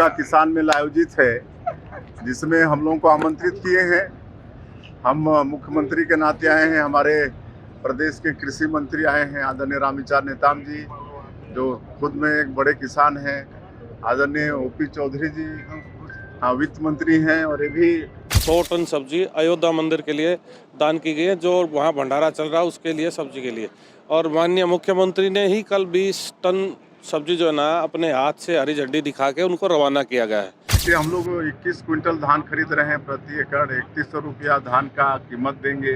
किसान मेला आयोजित है, जिसमें हम लोगों को आमंत्रित किए हैं। हम मुख्यमंत्री के नाते आए हैं, हमारे प्रदेश के कृषि मंत्री आए हैं, आदरणीय रामविचार नेताम जी, जो खुद में एक बड़े किसान हैं। आदरणीय ओपी चौधरी जी वित्त मंत्री हैं, और ये भी 100 टन सब्जी अयोध्या मंदिर के लिए दान की गई है, जो वहाँ भंडारा चल रहा है उसके लिए, सब्जी के लिए। और माननीय मुख्यमंत्री ने ही कल 20 टन सब्जी जो है ना अपने हाथ से हरी झंडी दिखा के उनको रवाना किया गया है। कि हम लोग 21 क्विंटल धान खरीद रहे हैं, प्रति एकड़ 3100 रुपया धान का कीमत देंगे।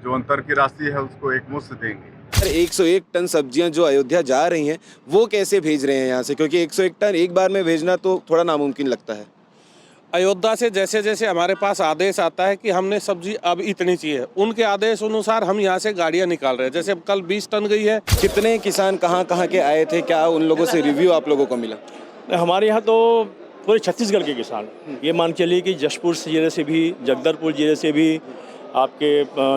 जो अंतर की राशि है उसको एकमुश्त देंगे। 101 टन सब्जियां जो अयोध्या जा रही हैं वो कैसे भेज रहे हैं यहाँ से, क्योंकि 101 टन एक बार में भेजना तो थोड़ा नामुमकिन लगता है। अयोध्या से जैसे जैसे हमारे पास आदेश आता है कि हमने सब्जी अब इतनी चाहिए, उनके आदेश अनुसार हम यहाँ से गाड़ियाँ निकाल रहे हैं। जैसे कल 20 टन गई है। कितने किसान कहाँ कहाँ के आए थे, क्या उन लोगों से रिव्यू आप लोगों को मिला? हमारे यहाँ तो पूरे छत्तीसगढ़ के किसान, ये मान के चलिए कि जशपुर जिले से भी, जगदलपुर जिले से भी, आपके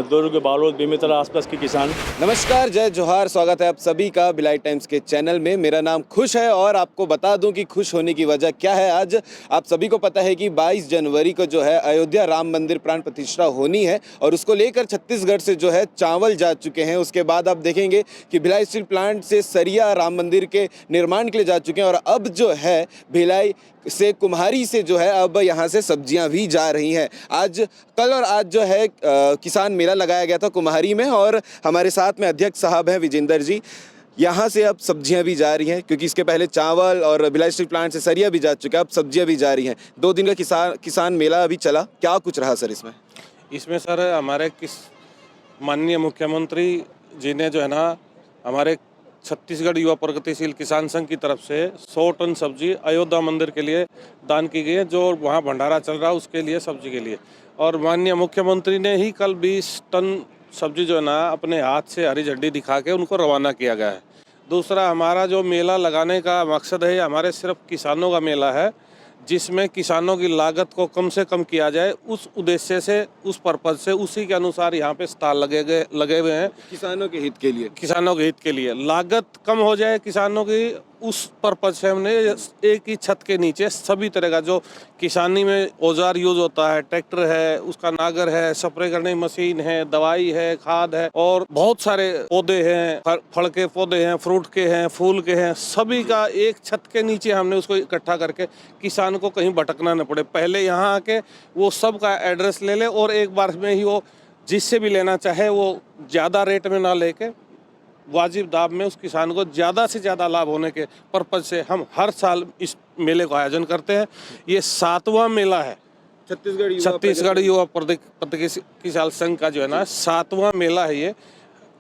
दुर्ग, बालोद, बेमेतरा आसपास के किसान। नमस्कार, जय जोहार, स्वागत है आप सभी का भिलाई टाइम्स के चैनल में। मेरा नाम खुश है और आपको बता दूं कि खुश होने की वजह क्या है। आज आप सभी को पता है कि 22 जनवरी को जो है अयोध्या राम मंदिर प्राण प्रतिष्ठा होनी है, और उसको लेकर छत्तीसगढ़ से जो है चावल जा चुके हैं। उसके बाद आप देखेंगे कि भिलाई स्टील प्लांट से सरिया राम मंदिर के निर्माण के लिए जा चुके हैं, और अब जो है भिलाई से कुम्हारी से जो है अब यहाँ से सब्जियाँ भी जा रही हैं। कल और आज जो है किसान मेला लगाया गया था कुम्हारी में, और हमारे साथ में अध्यक्ष साहब हैं विजेंद्र जी। यहाँ से अब सब्जियाँ भी जा रही हैं, क्योंकि इसके पहले चावल और भिलाई स्टील प्लांट से सरिया भी जा चुका है, अब सब्जियाँ भी जा रही हैं। 2 दिन का किसान मेला अभी चला, क्या कुछ रहा सर इसमें? सर हमारे माननीय मुख्यमंत्री जी ने जो है ना हमारे छत्तीसगढ़ युवा प्रगतिशील किसान संघ की तरफ से 100 टन सब्जी अयोध्या मंदिर के लिए दान की गई है, जो वहाँ भंडारा चल रहा है उसके लिए, सब्जी के लिए। और माननीय मुख्यमंत्री ने ही कल 20 टन सब्जी जो है ना अपने हाथ से हरी झंडी दिखा के उनको रवाना किया गया है। दूसरा, हमारा जो मेला लगाने का मकसद है, हमारे सिर्फ किसानों का मेला है, जिसमें किसानों की लागत को कम से कम किया जाए। उस उद्देश्य से, उस पर्पज से, उसी के अनुसार यहाँ पे स्टॉल लगे हुए हैं। किसानों के हित के लिए, किसानों के हित के लिए लागत कम हो जाए किसानों की, उस पर्पज से हमने एक ही छत के नीचे सभी तरह का जो किसानी में औजार यूज होता है, ट्रैक्टर है, उसका नागर है, स्प्रे करने की मशीन है, दवाई है, खाद है, और बहुत सारे पौधे हैं, फल के पौधे हैं, फ्रूट के हैं, फूल के हैं, सभी का एक छत के नीचे हमने उसको इकट्ठा करके किसान को कहीं भटकना न पड़े। पहले यहाँ आके वो सब का एड्रेस ले ले, और एक बार में ही वो जिससे भी लेना चाहे वो ज़्यादा रेट में ना लेके वाजिब दाम में उस किसान को ज़्यादा से ज़्यादा लाभ होने के पर्पज से हम हर साल इस मेले का आयोजन करते हैं। ये 7वां मेला है छत्तीसगढ़ युवा प्रगतिशील संघ का जो है ना 7वां मेला है ये।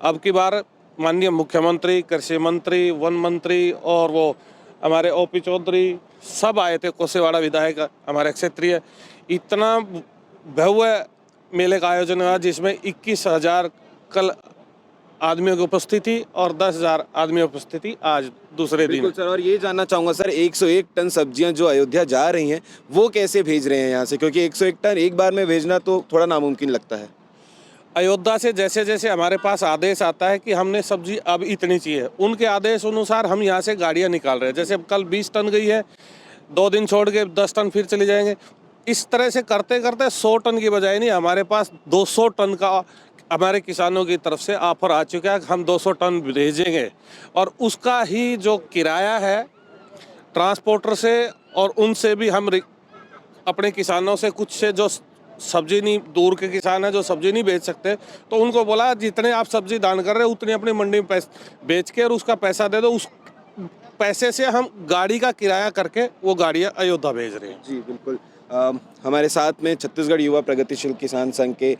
अब की बार माननीय मुख्यमंत्री, कृषि मंत्री, वन मंत्री और वो हमारे ओपी चौधरी सब आए थे, कोसेवाड़ा विधायक हमारे क्षेत्रीय। इतना भव्य मेले का आयोजन हुआ, जिसमें 21,000 कल आदमियों की उपस्थिति और 10,000 आदमी उपस्थिति आज दूसरे दिन। सर, और ये जानना चाहूँगा सर, 101 टन सब्जियां जो अयोध्या जा रही हैं वो कैसे भेज रहे हैं यहाँ से, क्योंकि 101 टन एक बार में भेजना तो थोड़ा नामुमकिन लगता है। अयोध्या से जैसे जैसे हमारे पास आदेश आता है कि हमने सब्जी अब इतनी चाहिए, उनके आदेश अनुसार हम यहाँ से गाड़ियाँ निकाल रहे हैं। जैसे कल 20 टन गई है, 2 दिन छोड़ के 10 टन फिर चले जाएंगे। इस तरह से करते करते 100 टन की बजाय नहीं, हमारे पास 200 टन का हमारे किसानों की तरफ से ऑफर आ चुका है। हम 200 टन भेजेंगे, और उसका ही जो किराया है ट्रांसपोर्टर से, और उनसे भी हम अपने किसानों से कुछ से जो सब्जी नहीं, दूर के किसान हैं जो सब्जी नहीं बेच सकते, तो उनको बोला जितने आप सब्जी दान कर रहे हैं उतनी अपनी मंडी में बेच के और उसका पैसा दे दो। उस पैसे से हम गाड़ी का किराया करके वो गाड़ियाँ अयोध्या भेज रहे हैं। जी बिल्कुल। हमारे साथ में छत्तीसगढ़ युवा प्रगतिशील किसान संघ के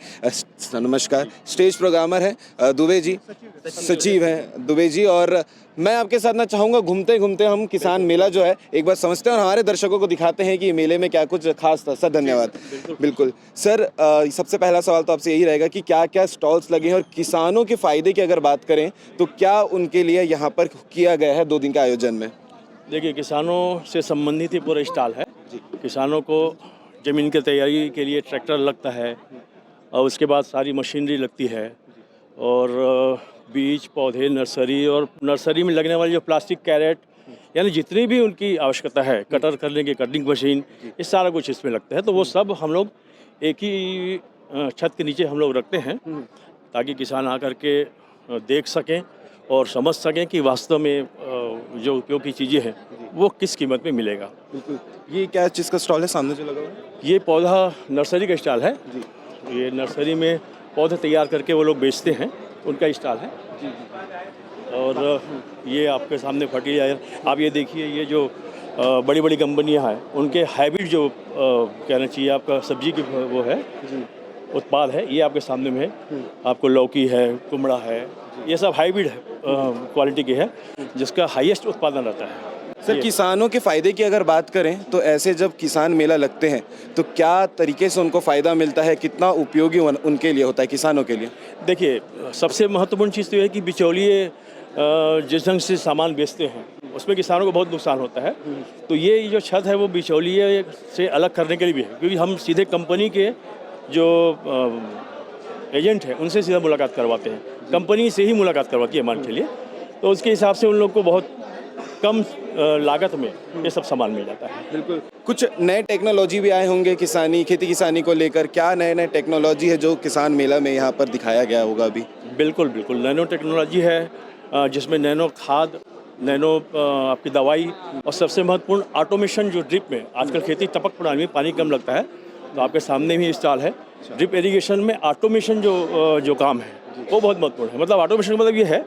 नमस्कार, स्टेज प्रोग्रामर हैं दुबे जी, सचिव हैं दुबे जी, और मैं आपके साथ ना चाहूँगा घूमते घूमते हम किसान मेला जो है एक बार समझते हैं और हमारे दर्शकों को दिखाते हैं कि मेले में क्या कुछ खास था। सर धन्यवाद। बिल्कुल सर, सबसे पहला सवाल तो आपसे यही रहेगा कि क्या क्या स्टॉल्स लगे हैं, और किसानों के फ़ायदे की अगर बात करें तो क्या उनके लिए यहाँ पर किया गया है 2 दिन के आयोजन में? देखिए, किसानों से संबंधित ही पूरा स्टॉल है। किसानों को ज़मीन की तैयारी के लिए ट्रैक्टर लगता है, और उसके बाद सारी मशीनरी लगती है, और बीज, पौधे, नर्सरी, और नर्सरी में लगने वाली जो प्लास्टिक कैरेट, यानी जितनी भी उनकी आवश्यकता है, कटर करने की कटिंग मशीन, ये सारा कुछ इसमें लगता है। तो वो सब हम लोग एक ही छत के नीचे हम लोग रखते हैं, ताकि किसान आकर के देख सकें और समझ सकें कि वास्तव में जो उपयोग की चीज़ें हैं वो किस कीमत में मिलेगा। बिल्कुल। ये क्या चीज़ का स्टॉल है सामने जो लगा हुआ है? ये पौधा नर्सरी का स्टॉल है जी। ये नर्सरी में पौधे तैयार करके वो लोग बेचते हैं, उनका स्टॉल है जी। और ये आपके सामने फर्टिलाइजर, आप ये देखिए, ये जो बड़ी बड़ी कंपनियां हैं उनके हाइब्रिड जो कहना चाहिए आपका सब्जी की वो है जी, उत्पाद है, ये आपके सामने में है। आपको लौकी है, कुमड़ा है, ये सब हाइब्रिड है क्वालिटी की है, जिसका हाईएस्ट उत्पादन रहता है। सर, किसानों के फ़ायदे की अगर बात करें तो ऐसे जब किसान मेला लगते हैं तो क्या तरीके से उनको फ़ायदा मिलता है, कितना उपयोगी उनके लिए होता है, किसानों के लिए? देखिए, सबसे महत्वपूर्ण चीज़ तो ये है कि बिचौलिए जिस ढंग से सामान बेचते हैं उसमें किसानों को बहुत नुकसान होता है। तो ये जो छत है वो बिचौलिए से अलग करने के लिए भी है, क्योंकि हम सीधे कंपनी के जो एजेंट हैं उनसे सीधा मुलाकात करवाते हैं, कंपनी से ही मुलाकात करवाती है मान के लिए। तो उसके हिसाब से उन लोग को बहुत कम लागत में ये सब सामान मिल जाता है। बिल्कुल। कुछ नए टेक्नोलॉजी भी आए होंगे खेती किसानी को लेकर, क्या नए नए टेक्नोलॉजी है जो किसान मेला में यहाँ पर दिखाया गया होगा अभी? बिल्कुल बिल्कुल, नैनो टेक्नोलॉजी है, जिसमें नैनो खाद, नैनो आपकी दवाई, और सबसे महत्वपूर्ण ऑटोमेशन। जो ड्रिप में आजकल खेती टपक प्रणाली में पानी कम लगता है, तो आपके सामने भी स्टॉल है। ड्रिप इरिगेशन में ऑटोमेशन जो काम है वो बहुत महत्वपूर्ण है। मतलब ऑटोमेशन का मतलब ये है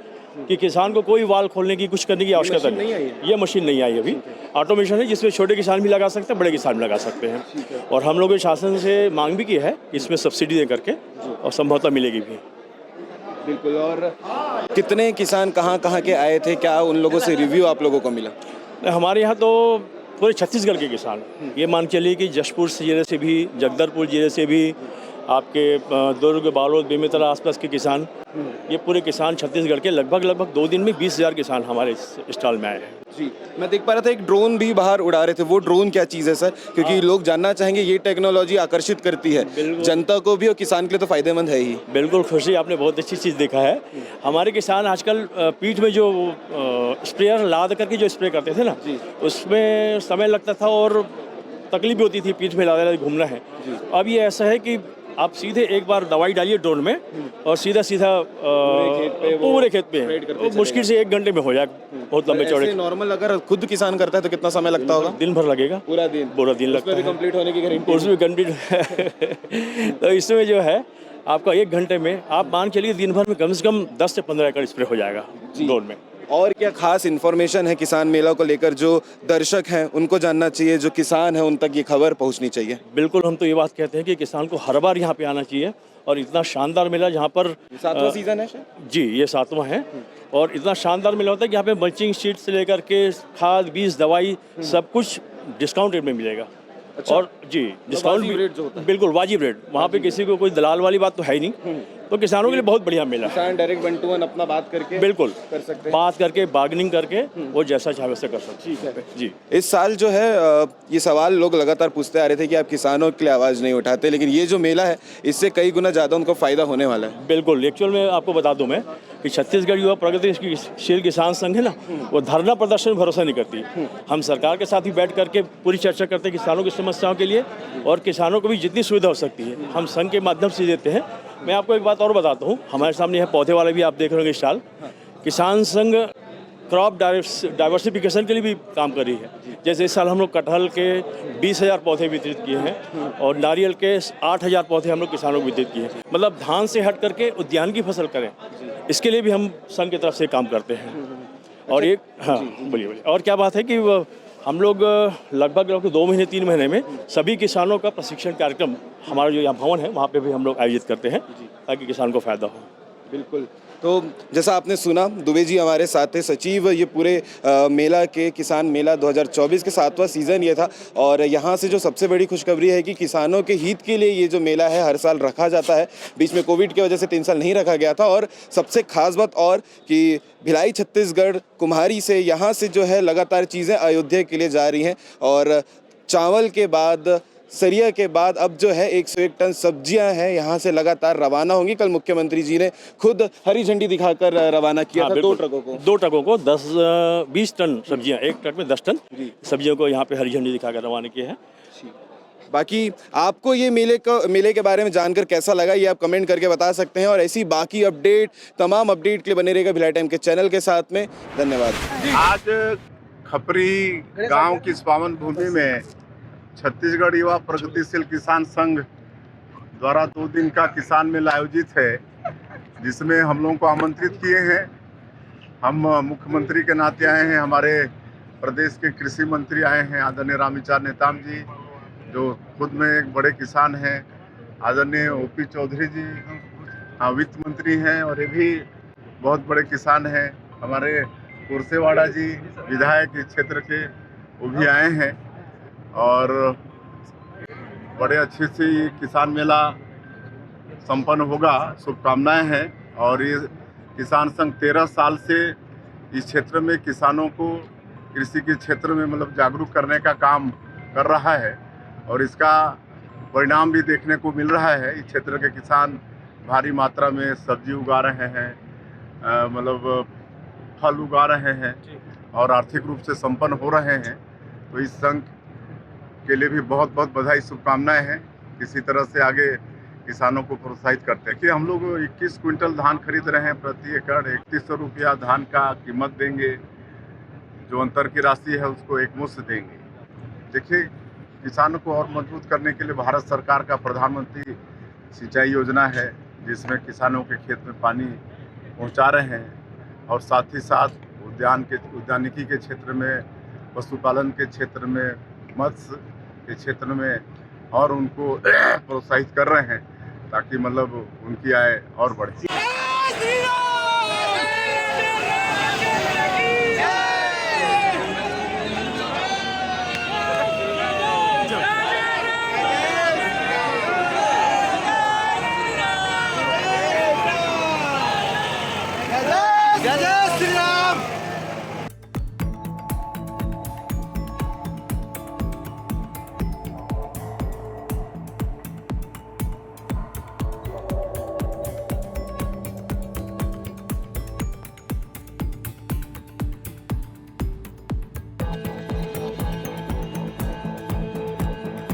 कि किसान को कोई वाल खोलने की, कुछ करने की आवश्यकता नहीं है। ये मशीन नहीं आई अभी, ऑटोमेशन है, जिसमें छोटे किसान भी लगा सकते हैं, बड़े किसान भी लगा सकते हैं। और हम लोगों ने शासन से मांग भी की है इसमें सब्सिडी दे करके, और संभवतः मिलेगी भी। बिल्कुल। और कितने किसान कहाँ कहाँ के आए थे, क्या उन लोगों से रिव्यू आप लोगों को मिला? हमारे यहाँ तो पूरे छत्तीसगढ़ के किसान, ये मान चलिए कि जशपुर जिले से भी, जगदलपुर जिले से भी, आपके दुर्ग, बालोद, बेमेतरा आसपास के किसान, ये पूरे किसान छत्तीसगढ़ के लगभग 2 दिन में 20,000 किसान हमारे स्टॉल में आए हैं जी। मैं देख पा रहा था एक ड्रोन भी बाहर उड़ा रहे थे, वो ड्रोन क्या चीज़ है सर? क्योंकि लोग जानना चाहेंगे, ये टेक्नोलॉजी आकर्षित करती है जनता को भी और किसान के लिए तो फायदेमंद है ही। बिल्कुल खुशी, आपने बहुत अच्छी चीज़ देखा है। हमारे किसान आजकल पीठ में जो स्प्रेयर लाद करके जो स्प्रे करते थे ना, उसमें समय लगता था और तकलीफ भी होती थी, पीठ में लाद घूमना है। अब ये ऐसा है कि आप सीधे एक बार दवाई डालिए ड्रोन में और सीधा पूरे खेत पे मुश्किल से 1 घंटे में हो जाए। बहुत लंबे चौड़े। नॉर्मल अगर खुद किसान करता है तो कितना समय लगता होगा? दिन भर लगेगा, पूरा दिन लगता है। कंप्लीट होने की गारंटी? उसमें कंप्लीट तो इसमें जो है आपका 1 घंटे में, आप मान चलिए दिन भर में कम से कम 10 से 15 एकड़ स्प्रे हो जाएगा ड्रोन में। और क्या खास इन्फॉर्मेशन है किसान मेला को लेकर जो दर्शक हैं उनको जानना चाहिए, जो किसान है उन तक ये खबर पहुंचनी चाहिए? बिल्कुल, हम तो ये बात कहते हैं कि किसान को हर बार यहाँ पे आना चाहिए, और इतना शानदार मेला जहाँ पर 7वां सीजन है जी, ये 7वां है, और इतना शानदार मेला होता है कि यहाँ पे मल्चिंग शीट से लेकर के खाद, बीज, दवाई सब कुछ डिस्काउंट रेट में मिलेगा। अच्छा। और जी, डिस्काउंट रेट जो होता है बिल्कुल वाजिब रेट, वहाँ पे किसी को कोई दलाल वाली बात तो है ही नहीं। तो किसानों के लिए बहुत बढ़िया मेला है। किसान डायरेक्ट 1 to 1 अपना बात करके बिल्कुल कर सकते हैं, बात करके, बार्गेनिंग करके वो जैसा चाहे वैसा कर सकते हैं। ठीक है जी। इस साल जो है ये सवाल लोग लगातार पूछते आ रहे थे कि आप किसानों के लिए आवाज़ नहीं उठाते, लेकिन ये जो मेला है इससे कई गुना ज़्यादा उनको फ़ायदा होने वाला है। बिल्कुल, एक्चुअल में आपको बता दूं मैं कि छत्तीसगढ़ युवा प्रगतिशील किसान संघ है ना, वो धरना प्रदर्शन में भरोसा नहीं करती। हम सरकार के साथ ही बैठ करके पूरी चर्चा करते हैं किसानों की समस्याओं के लिए, और किसानों को भी जितनी सुविधा हो सकती है हम संघ के माध्यम से देते हैं। मैं आपको एक बात और बताता हूँ, हमारे सामने है पौधे वाले भी आप देख रहे होंगे स्टॉल। किसान संघ क्रॉप डाइवर्सिफिकेशन के लिए भी काम कर रही है। जैसे इस साल हम लोग कटहल के 20,000 पौधे वितरित किए हैं, और नारियल के 8,000 पौधे हम लोग किसानों को वितरित किए हैं। मतलब धान से हट करके उद्यान की फसल करें, इसके लिए भी हम संघ की तरफ से काम करते हैं। और एक बोलिए और क्या बात है कि हम लोग लगभग 2 महीने 3 महीने में सभी किसानों का प्रशिक्षण कार्यक्रम, हमारा जो यहाँ भवन है वहाँ पे भी हम लोग आयोजित करते हैं, ताकि किसान को फ़ायदा हो। बिल्कुल। तो जैसा आपने सुना, दुबे जी हमारे साथ थे, सचिव ये पूरे मेला के, किसान मेला 2024 के 7वां सीज़न ये था। और यहाँ से जो सबसे बड़ी खुशखबरी है कि किसानों के हित के लिए ये जो मेला है हर साल रखा जाता है। बीच में कोविड की वजह से 3 साल नहीं रखा गया था। और सबसे खास बात और कि भिलाई छत्तीसगढ़ कुम्हारी से यहाँ से जो है लगातार चीज़ें अयोध्या के लिए जा रही हैं, और चावल के बाद सरिया के बाद अब जो है 101 टन सब्जियां हैं यहाँ से लगातार रवाना होंगी। कल मुख्यमंत्री जी ने खुद हरी झंडी दिखाकर रवाना किया था 2 ट्रकों को। 2 ट्रकों को 20 टन सब्जियां, एक ट्रक में 10 टन सब्जियों को यहाँ पे हरी झंडी दिखाकर रवाना किया है। बाकी आपको ये मेले के बारे में जानकर कैसा लगा ये आप कमेंट करके बता सकते हैं, और ऐसी बाकी अपडेट तमाम अपडेट के लिए बने रहेगा भिलाई टाइम के चैनल के साथ में। धन्यवाद। आज खपरी गांव की इस पावन भूमि में छत्तीसगढ़ युवा प्रगतिशील किसान संघ द्वारा 2 दिन का किसान मेला आयोजित है, जिसमें हम लोगों को आमंत्रित किए हैं। हम मुख्यमंत्री के नाते आए हैं, हमारे प्रदेश के कृषि मंत्री आए हैं आदरणीय रामविचार नेताम जी, जो खुद में एक बड़े किसान हैं। आदरणीय ओपी चौधरी जी वित्त मंत्री हैं और ये भी बहुत बड़े किसान हैं। हमारे कुर्सेवाड़ा जी विधायक इस क्षेत्र के, वो भी आए हैं और बड़े अच्छे से ये किसान मेला संपन्न होगा, शुभकामनाएं हैं। और ये किसान संघ 13 साल से इस क्षेत्र में किसानों को कृषि के क्षेत्र में मतलब जागरूक करने का काम कर रहा है और इसका परिणाम भी देखने को मिल रहा है। इस क्षेत्र के किसान भारी मात्रा में सब्जी उगा रहे हैं, मतलब फल उगा रहे हैं और आर्थिक रूप से संपन्न हो रहे हैं। तो इस संघ के लिए भी बहुत बहुत बधाई, शुभकामनाएं हैं। इसी तरह से आगे किसानों को प्रोत्साहित करते हैं कि हम लोग 21 क्विंटल धान खरीद रहे हैं प्रति एकड़, 3100 रुपया धान का कीमत देंगे। जो अंतर की राशि है उसको एकमुश्त देंगे। देखिए, किसानों को और मजबूत करने के लिए भारत सरकार का प्रधानमंत्री सिंचाई योजना है, जिसमें किसानों के खेत में पानी पहुंचा रहे हैं और साथ ही साथ उद्यानिकी के क्षेत्र में, पशुपालन के क्षेत्र में, मत्स्य के क्षेत्र में और उनको प्रोत्साहित कर रहे हैं ताकि मतलब उनकी आय और बढ़े।